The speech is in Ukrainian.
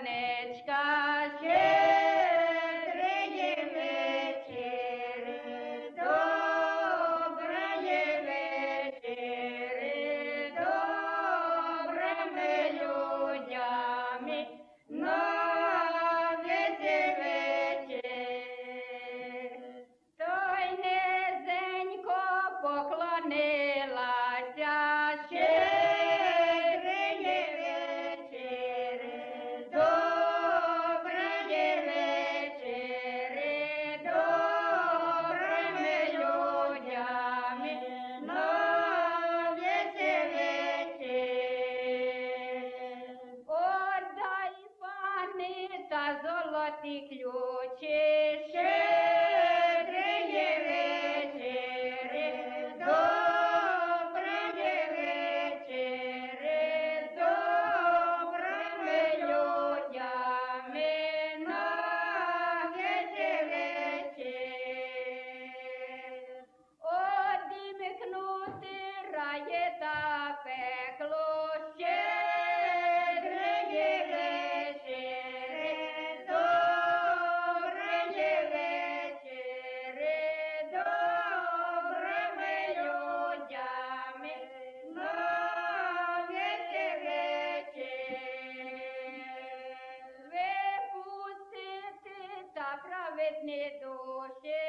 сонечка, щедрий вечір, добрий вечір, добрими людями на весь вечір. Той низенько поклонилася, щедрий вечір, добрий вечір, добрими людями на весь вечір. Отдай, пане, та золоті ключі, щедрий вечір, добрий вечір, добрими людями на весь вечір. Одімкнути рає та пекло, щедрий вечір, добрий вечір, добрими людями на весь вечір. Випустити та праведні душі,